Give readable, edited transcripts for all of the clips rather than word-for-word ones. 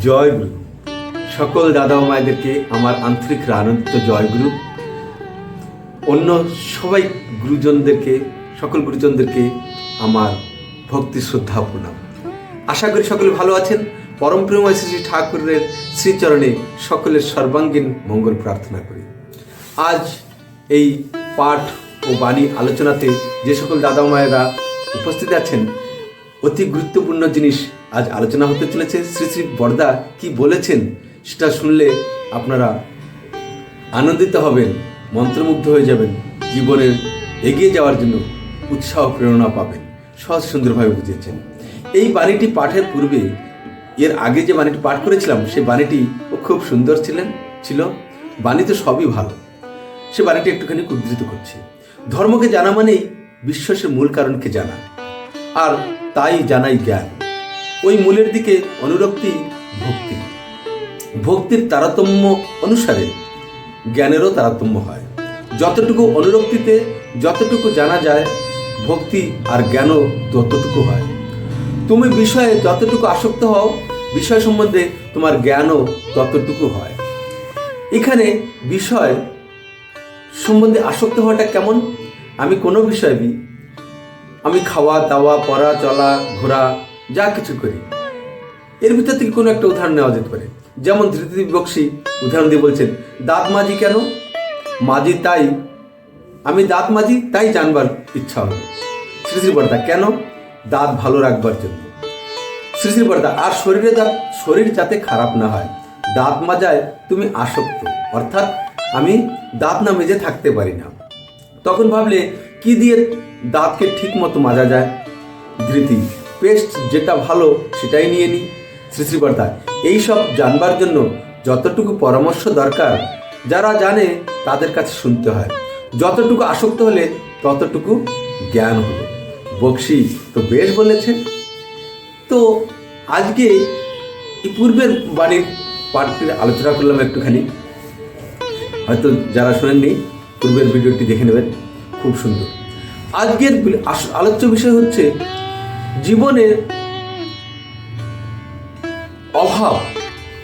জয়গুরু। সকল দাদা ও মায়েদেরকে আমার আন্তরিক আনন্দিত জয়গুরু। অন্য সবাই গুরুজনদেরকে, সকল গুরুজনদেরকে আমার ভক্তি শ্রদ্ধা প্রণাম। আশা করি সকলে ভালো আছেন। পরম প্রেমময় শ্রী ঠাকুরের শ্রীচরণে সকলের সর্বাঙ্গীন মঙ্গল প্রার্থনা করি। আজ এই পাঠ ও বাণী আলোচনাতে যে সকল দাদা মায়েরা উপস্থিত আছেন, অতি গুরুত্বপূর্ণ জিনিস আজ আলোচনা হতে চলেছে। শ্রী শ্রী বড়দা কি বলেছেন সেটা শুনলে আপনারা আনন্দিত হবেন, মন্ত্রমুগ্ধ হয়ে যাবেন, জীবনের এগিয়ে যাওয়ার জন্য উৎসাহ প্রেরণা পাবেন। সহজ সুন্দরভাবে বুঝিয়েছেন। এই বাণীটি পাঠের পূর্বে এর আগে যে বাণীটি পাঠ করেছিলাম সেই বাণীটি খুব সুন্দর ছিল। বাণী তো সবই ভালো, সে বাণীটি একটুখানি উদ্ধৃত করছি। ধর্মকে জানা মানেই বিশ্বাসের মূল কারণকে জানা, আর তাই জানাই জ্ঞান। ওই মূলের দিকে অনুরক্তি ভক্তি। ভক্তির তারতম্য অনুসারে জ্ঞানেরও তারতম্য হয়। যতটুকু অনুরক্তিতে যতটুকু জানা যায়, ভক্তি আর জ্ঞানও ততটুকু হয়। তুমি বিষয়ে যতটুকু আসক্ত হও, বিষয় সম্বন্ধে তোমার জ্ঞানও ততটুকু হয়। এখানে বিষয় সম্বন্ধে আসক্ত হওয়াটা কেমন? আমি কোনো বিষয় আমি খাওয়া দাওয়া, পড়া চলা, ঘোরা, যা কিছু করি, এর ভিতর থেকে কোনো একটা উদাহরণ নেওয়া যেতে পারে। যেমন ধৃতিদেব বক্সী উদাহরণ দিয়ে বলছেন, দাঁত মাজি কেন? মাজি তাই, আমি দাঁত মাজি তাই জানবার ইচ্ছা হলো। শ্রী শ্রী বড়দা, কেন? দাঁত ভালো রাখবার জন্য। শ্রী শ্রী বড়দা, আর শরীর যাতে খারাপ না হয়। দাঁত মাজায় তুমি আসক্ত, অর্থাৎ আমি দাঁত না মেজে থাকতে পারি না। তখন ভাবলে কি দিয়ে দাঁতকে ঠিক মতো মাজা যায়? ধৃতি, পেস্ট যেটা ভালো সেটাই নিয়ে নিই। শ্রী শ্রী বড়দা, এইসব জানবার জন্য যতটুকু পরামর্শ দরকার, যারা জানে তাদের কাছে শুনতে হয়। যতটুকু আসক্ত হলে ততটুকু জ্ঞান হলো। বক্সী তো বেশ বলেছেন। তো আজকে এই পূর্বের বাণীর পাঠটির আলোচনা করলাম একটুখানি। হয়তো যারা শোনেননি, পূর্বের ভিডিওটি দেখে নেবেন, খুব সুন্দর। আজকের আলোচ্য বিষয় হচ্ছে জীবনের অভাব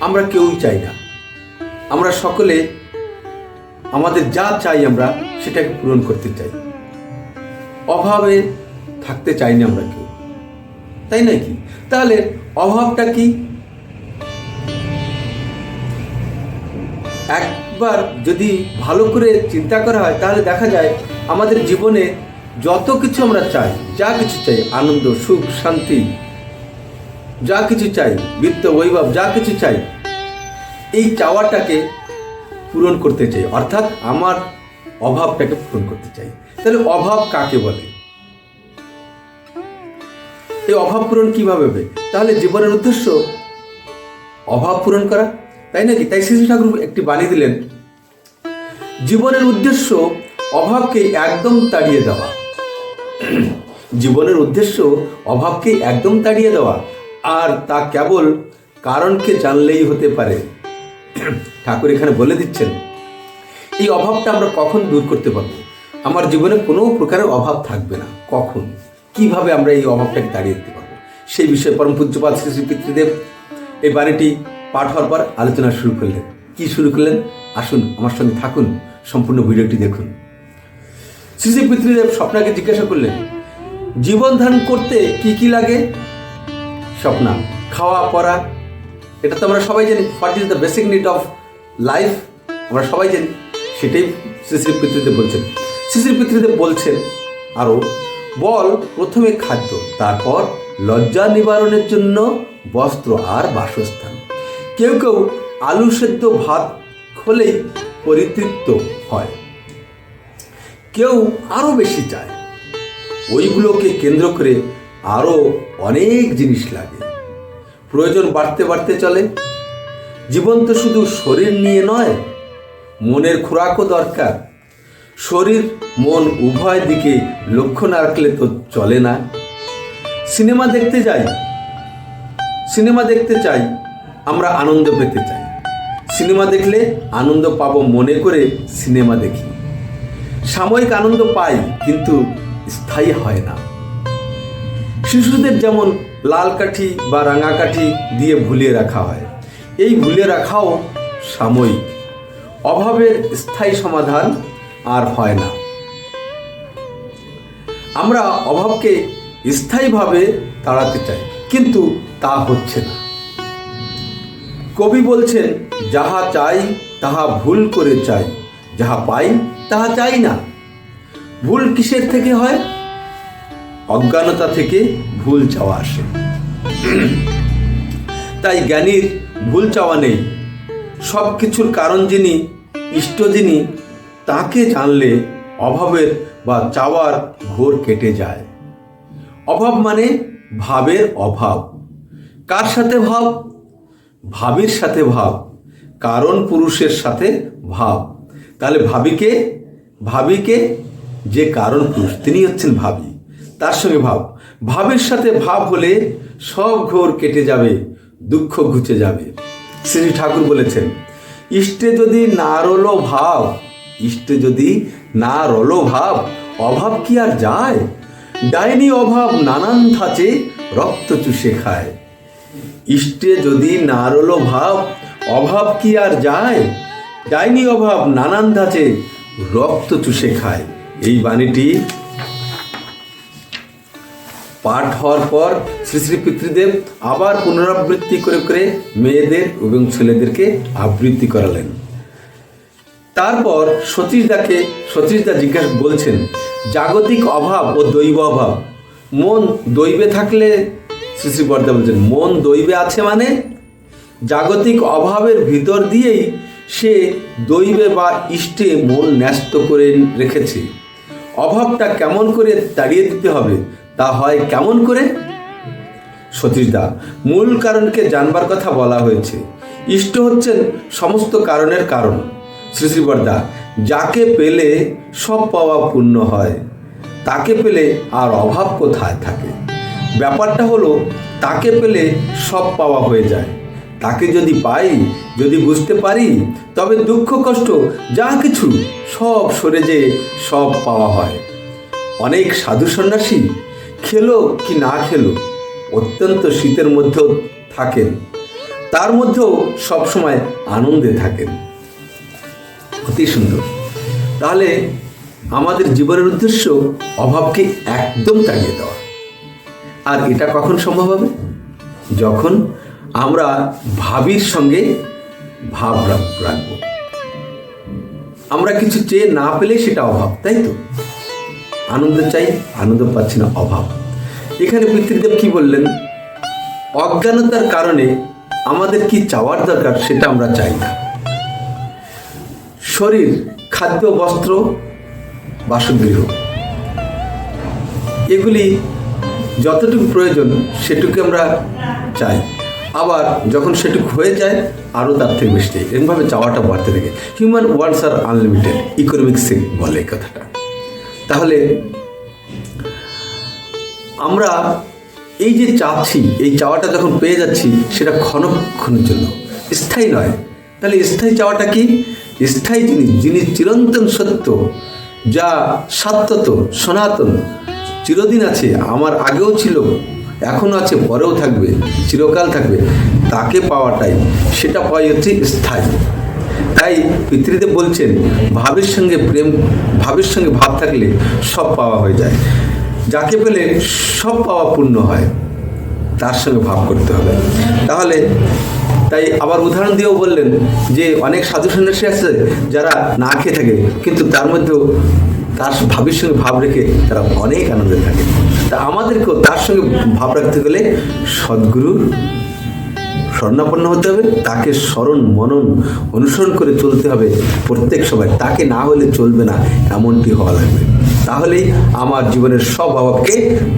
আমরা কেউই চাই না। আমরা সকলে আমাদের যা চাই আমরা সেটাকে পূরণ করতে চাই। অভাবে থাকতে চাই না আমরা কেউ, তাই নয় কি? তাহলে অভাবটা কি? একবার যদি ভালো করে চিন্তা করা হয় তাহলে দেখা যায় আমাদের জীবনে যত কিছু আমরা চাই, যা কিছু চাই, আনন্দ, সুখ, শান্তি, যা কিছু চাই, বিত্ত, বৈভব, যা কিছু চাই, এই চাওয়াটাকে পূরণ করতে চাই, অর্থাৎ আমার অভাবটাকে পূরণ করতে চাই। তাহলে অভাব কাকে বলে? এই অভাব পূরণ কিভাবে হবে? তাহলে জীবনের উদ্দেশ্য অভাব পূরণ করা, তাই নাকি? তাই শ্রী ঠাকুর একটি বাণী দিলেন, জীবনের উদ্দেশ্য অভাবকে একদম তাড়িয়ে দেওয়া। জীবনের উদ্দেশ্য অভাবকে একদম তাড়িয়ে দেওয়া, আর তা কেবল কারণকে জানলেই হতে পারে। ঠাকুর এখানে বলে দিচ্ছেন, এই অভাবটা আমরা কখন দূর করতে পারবো? আমার জীবনে কোনো প্রকারের অভাব থাকবে না। কখন, কিভাবে আমরা এই অভাবটাকে তাড়িয়ে দিতে পারবো, সেই বিষয়ে পরম পূজ্যপাদ শ্রী শ্রী পিতৃদেব এই বাণীটি পাঠ হওয়ার পর আলোচনা শুরু করলেন। কি শুরু করলেন? আসুন আমার সঙ্গে থাকুন, সম্পূর্ণ ভিডিওটি দেখুন। শ্রী শ্রী পিতৃদেব স্বপ্নাকে জিজ্ঞাসা করলেন, জীবন ধারণ করতে কি কি লাগে? স্বপ্না, খাওয়া পড়া, এটা তো আমরা সবাই জানি। What is the basic need of life, আমরা সবাই জানি। সেটাই শ্রী শ্রী পিতৃদেব বলছেন। শ্রী শ্রী পিতৃদেব বলছেন আরও, বল প্রথমে খাদ্য, তারপর লজ্জা নিবারণের জন্য বস্ত্র আর বাসস্থান। কেউ কেউ আলু সেদ্ধ ভাত হলেই পরিতৃপ্ত হয়, কেউ আরও বেশি চায়। ওইগুলোকে কেন্দ্র করে আরও অনেক জিনিস লাগে। প্রয়োজন বাড়তে বাড়তে চলে। জীবন তো শুধু শরীর নিয়ে নয়, মনের খোরাকও দরকার। শরীর মন উভয় দিকে লক্ষ্য না রাখলে তো চলে না। সিনেমা দেখতে চাই, আমরা আনন্দ পেতে চাই। সিনেমা দেখলে আনন্দ পাবো মনে করে সিনেমা দেখি। সাময়িক আনন্দ পাই, কিন্তু স্থায়ী হয় না। শিশুদের যেমন লাল কাঠি বা রাঙা কাঠি দিয়ে ভুলিয়ে রাখা হয়, এই ভুলে রাখাও সাময়িক, অভাবের স্থায়ী সমাধান আর হয় না। আমরা অভাবকে স্থায়ীভাবে তাড়াতে চাই, কিন্তু তা হচ্ছে না। কবি বলছেন, যাহা চাই তাহা ভুল করে চাই, যাহা পাই তাহা চাই না। ভুল কিসের থেকে হয়? অজ্ঞানতা থেকে ভুল চাওয়া আসে। তাই জ্ঞানীর ভুল চাওয়া নেই। সব কিছুর কারণ যিনি, ইষ্ট যিনি, তাকে জানলে অভাবের বা চাওয়ার ঘোর কেটে যায়। অভাব মানে ভাবের অভাব। কার সাথে ভাব? ভাবীর সাথে ভাব, কারণ পুরুষের সাথে ভাব। তাহলে ভাবিকে যে কারণ পুরুষ, তিনি হচ্ছেন ভাবী, তার সঙ্গে ভাব। ভাবের সাথে ভাব হলে সব ঘোর কেটে যাবে, দুঃখ ঘুচে যাবে। শ্রী ঠাকুর বলেছেন, ইষ্টে যদি না রলো ভাব, ইষ্টে যদি না রলো ভাব, অভাব কি আর যায়? ডাইনি অভাব নানান ধাঁচে রক্ত চুষে খায়। ইষ্টে যদি না রলো ভাব, অভাব কি আর যায়? ডাইনি অভাব নানান ধাঁচে রক্ত চুষে খায়। এই বাণীটি পাঠ হওয়ার পর শ্রী শ্রী পিতৃদেব আবার পুনরাবৃত্তি করে করে মেয়েদের এবং ছেলেদেরকে আবৃত্তি করালেন। তারপর সতীশদা জিজ্ঞাসা বলছেন, জাগতিক অভাব ও দৈব অভাব, মন দৈবে থাকলে, শ্রী শ্রী বরদা বলছেন, মন দৈবে আছে মানে জাগতিক অভাবের ভিতর দিয়েই সে দৈবে বা ইষ্টে মন ন্যস্ত করে রেখেছে। অভাবটা কেমন করে তাড়িয়ে দিতে হবে, তা হয় কেমন করে? সতীশদা, মূল কারণকে জানবার কথা বলা হয়েছে। ইষ্ট হচ্ছেন সমস্ত কারণের কারণ। শ্রী শ্রী বরদা, যাকে পেলে সব পাওয়া পূর্ণ হয়, তাকে পেলে আর অভাব কোথায় থাকে? ব্যাপারটা হলো, তাকে পেলে সব পাওয়া হয়ে যায়। তাকে যদি পাই, যদি বুঝতে পারি, তবে দুঃখ কষ্ট যা কিছু সব সরে যেয়ে সব পাওয়া হয়। অনেক সাধু সন্ন্যাসী খেলো কি না খেলো, অত্যন্ত শীতের মধ্যেও থাকেন, তার মধ্যেও সবসময় আনন্দে থাকেন। অতি সুন্দর। তাহলে আমাদের জীবনের উদ্দেশ্য অভাবকে একদম তাড়িয়ে দেওয়া। আর এটা কখন সম্ভব হবে? যখন আমরা ভাবীর সঙ্গে ভাব রাখবো। আমরা কিছু চেয়ে না পেলে সেটা অভাব, তাই তো? আনন্দ চাই, আনন্দ পাচ্ছি না, অভাব। এখানে পিতৃদেব কি বললেন? অজ্ঞানতার কারণে আমাদের কি চাওয়ার দরকার সেটা আমরা চাই না। শরীর, খাদ্য, বস্ত্র, বাসগৃহ, এগুলি যতটুকু প্রয়োজন সেটুকু আমরা চাই। আবার যখন সেটুকু হয়ে যায় আরও তার থেকে বেশি চাই। এরকমভাবে চাওয়াটা বাড়তে থাকে। হিউম্যান ওয়ান্টস আর আনলিমিটেড, ইকোনমিক্সে বলে এই কথাটা। তাহলে আমরা এই যে চাচ্ছি, এই চাওয়াটা যখন পেয়ে যাচ্ছি, সেটা ক্ষণক্ষণের জন্য, স্থায়ী নয়। তাহলে স্থায়ী চাওয়াটা কি? স্থায়ী জিনিস, যিনি চিরন্তন সত্য, যা শাশ্বত, সনাতন, চিরদিন আছে, আমার আগেও ছিল, এখনও আছে, পরেও থাকবে, চিরকাল থাকবে, তাকে পাওয়াটাই, সেটা পাওয়াই হচ্ছে স্থায়ী। তাই পিতৃদেব বলছেন, ভাবের সঙ্গে প্রেম, ভাবের সঙ্গে ভাব থাকলে সব পাওয়া হয়ে যায়। যাকে পেলে সব পাওয়া পূর্ণ হয়, তার সঙ্গে ভাব করতে হবে। তাহলে তাই আবার উদাহরণ দিয়েও বললেন যে অনেক সাধু সন্ন্যাসী আছে যারা না খেয়ে থাকে, কিন্তু তার মধ্যেও তার ভাবের সঙ্গে ভাব রেখে তারা অনেক আনন্দে থাকে। তা আমাদেরকেও তার সঙ্গে ভাব রাখতে গেলে সদ্গুরুর স্বর্ণাপন্ন হতে হবে, তাকে স্মরণ মনন অনুসরণ করে চলতে হবে প্রত্যেক সময়। তাকে না হলে চলবে না, এমনটি হওয়া লাগবে। তাহলেই আমার জীবনের সব অভাবকে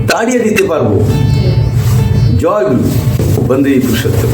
তাড়িয়ে দিতে পারবো। জয় গুরু, বন্দে পুরুষোত্তম।